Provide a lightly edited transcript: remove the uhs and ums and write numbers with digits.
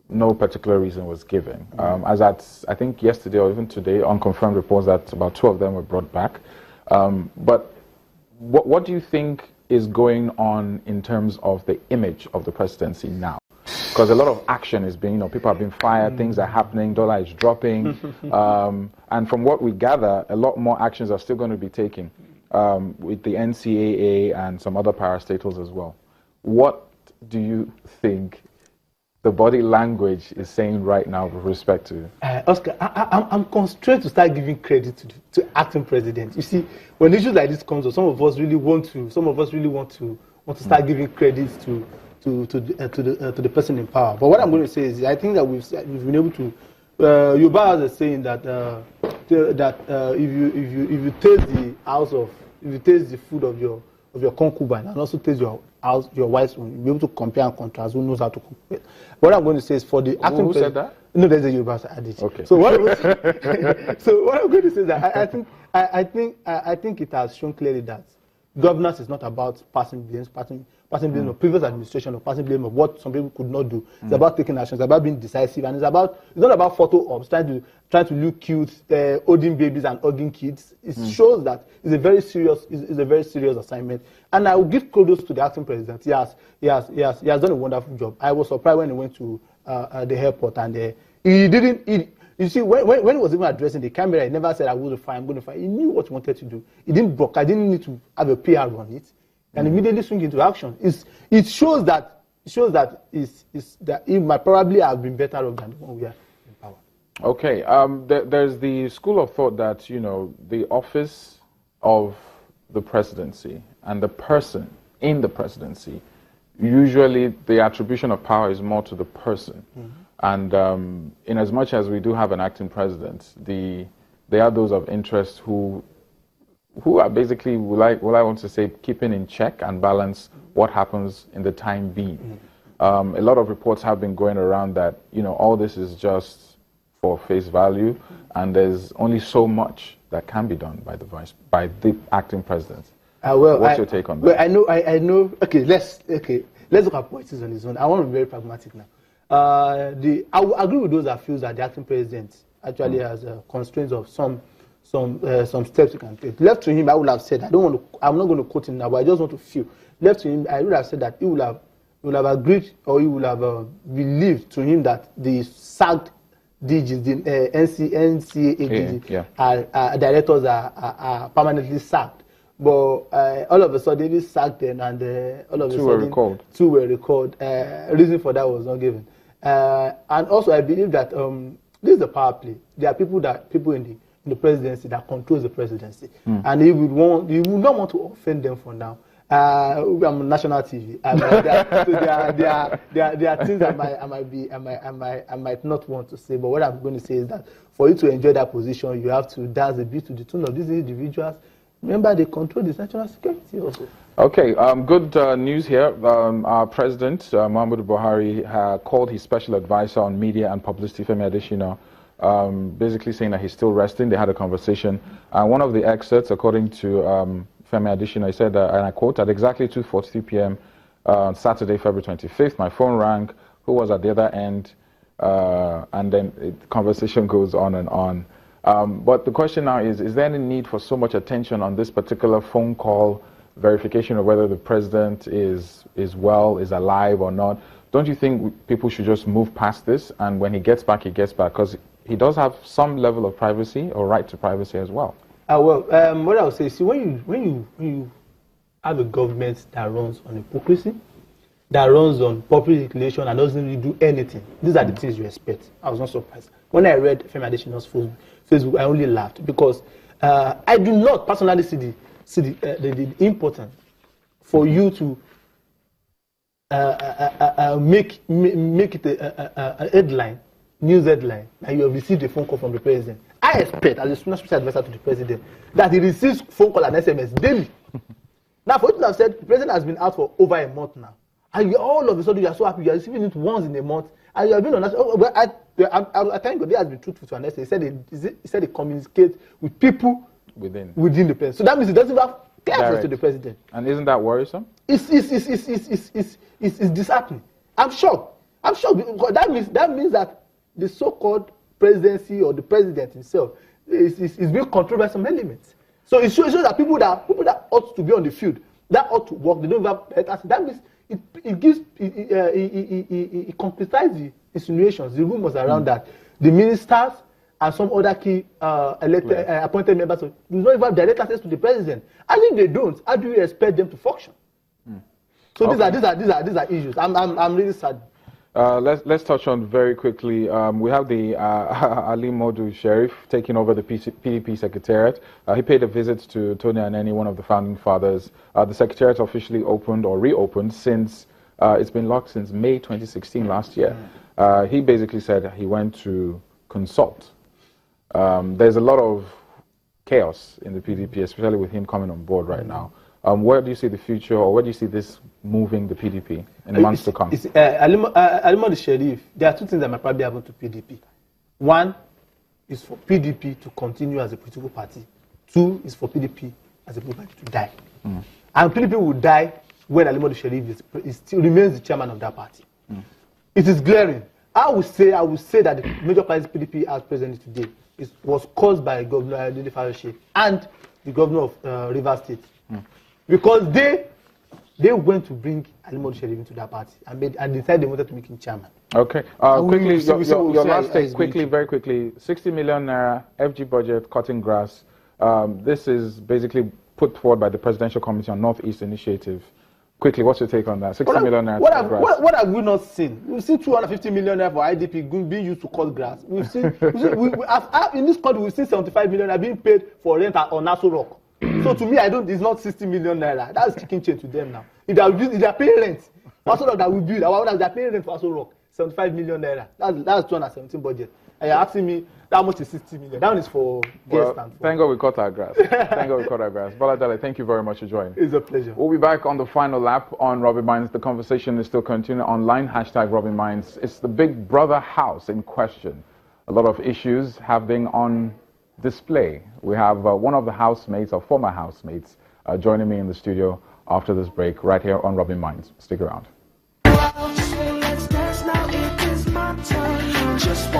no particular reason was given. As at, I think yesterday or even today, unconfirmed reports that about 2 of them were brought back. But what do you think is going on in terms of the image of the presidency now? Because a lot of action is being, people have been fired, things are happening, dollar is dropping. And from what we gather, a lot more actions are still going to be taken with the NCAA and some other parastatals as well. What do you think the body language is saying right now with respect to? Oscar, I'm constrained to start giving credit to acting president. You see, when issues like this comes up, some of us really want to start giving credit to the person in power. But what I'm going to say is, I think that we've been able to. Yoruba has a saying that if you taste the food of your concubine and also taste your wife's own, you'll be able to compare and contrast. Who knows how to compare? What I'm going to say is, for the acting who said that? No, there's a Yoruba adage. Okay. So what I'm going to say is that I think it has shown clearly that governance is not about passing blame of previous administration or passing blame of what some people could not do. It's about taking action. It's about being decisive, and it's not about photo ops, trying to look cute, holding babies and hugging kids. It shows that it's a very serious assignment. And I will give kudos to the acting president. He has done a wonderful job. I was surprised when he went to the airport, and he didn't. You see, when he was even addressing the camera, he never said, I'm going to fight. He knew what he wanted to do. He didn't block. I didn't need to have a PR on it. And immediately swing into action. It shows that he might probably have been better off than the one we are in power. Okay. There's the school of thought that, the office of the presidency and the person in the presidency, usually the attribution of power is more to the person. And in as much as we do have an acting president, there are those of interest who are basically, will I want to say, keeping in check and balance what happens in the time being. A lot of reports have been going around that, all this is just for face value, and there's only so much that can be done by the acting president. What's your take on that? Well, I know. Okay, let's look at politics on his own. I want to be very pragmatic now. I will agree with those that feel that the acting president actually has constraints of some steps you can take. Left to him, I would have said, I'm not going to quote him now, but I just want to feel. Left to him, I would have said that he would have agreed, or he would have believed to him that the sacked DGs, the NCAA directors are permanently sacked. But all of a sudden, he sacked them, and all of a sudden, 2 were recalled. Reason for that was not given. And also, I believe that this is the power play. There are people in the presidency that controls the presidency, and he would not want to offend them for now. I'm on national TV. There are things I might not want to say, but what I'm going to say is that for you to enjoy that position, you have to dance a bit to the tune of these individuals. Remember, they control this national security also. Okay, good news here. Our president, Muhammadu Buhari, called his special advisor on media and publicity, Femi Adesina, basically saying that he's still resting. They had a conversation. One of the excerpts, according to Femi Adesina, he said, and I quote, at exactly 2:43 p.m. On Saturday, February 25th, my phone rang. Who was at the other end? And then the conversation goes on and on. But the question now is there any need for so much attention on this particular phone call, verification of whether the president is well, is alive or not? Don't you think people should just move past this, and when he gets back, because he does have some level of privacy or right to privacy as well? What I would say is, when you have a government that runs on hypocrisy, that runs on public relation and doesn't really do anything, these are the things you expect. I was not surprised. When I read Femi Adesina's Facebook, I only laughed because I do not personally see the importance for you to make it a headline, news headline, that you have received a phone call from the president. I expect, as a special advisor to the president, that he receives phone call and SMS daily. Now, for you to have said, the president has been out for over a month now, and all of a sudden you are so happy, you are receiving it once in a month, and you have been on that. I thank God he has been truthful to an extent. He said he communicates with people within the president. So that means he doesn't have clear access to the president. And isn't that worrisome? It's disheartening. I'm shocked. I'm sure because that means that the so-called presidency or the president himself is being controlled by some elements. So it shows that people that ought to be on the field, that ought to work, they don't have that means it concretizes the insinuations, the rumors around that the ministers and some other key elected appointed members do not even have direct access to the president. And if they don't, how do you expect them to function? So okay. These are issues. I'm really sad. Let's touch on very quickly. We have the Ali Modu Sheriff taking over the PDP Secretariat. He paid a visit to Tony Aneni, one of the founding fathers. The Secretariat officially opened or reopened since it's been locked since May 2016 last year. He basically said he went to consult. There's a lot of chaos in the PDP, especially with him coming on board right now. Where do you see the future, or where do you see this moving the PDP in the months to come? Alimo the Sheriff, there are two things that might probably happen to PDP. One is for PDP to continue as a political party. Two is for PDP as a political party to die. And PDP will die when Alimo the Sheriff still remains the chairman of that party. It is glaring. I would say that the major crisis PDP has presently today was caused by Governor Dede Fayose and the governor of Rivers State. Because they went to bring Alimo the Sheriff into that party and decided they wanted to make him chairman. Okay. Quickly, your last take, very quickly. 60 million naira FG budget, cutting grass. This is basically put forward by the Presidential Committee on Northeast Initiative. Quickly, what's your take on that? 60 million naira. What have we not seen? We've seen 250 million naira for IDP being used to cut grass. We've seen, in this country, we've seen 75 million naira being paid for rent on Nassau Rock. So to me, it's not 60 million naira. That's chicken change to them now. If they are paying rent, Nassau Rock that we build, they are paying rent for Nassau Rock, 75 million naira. That's 217 budget. And you're asking me, that much is 60 million. That one is for guests. Thank God we cut our grass. Thank God we cut our grass. Baladale, thank you very much for joining. It's a pleasure. We'll be back on the final lap on Rubbin Minds. The conversation is still continuing online. # Rubbin Minds. It's the Big Brother house in question. A lot of issues have been on display. We have one of the housemates, or former housemates, joining me in the studio after this break, right here on Rubbin Minds. Stick around. Just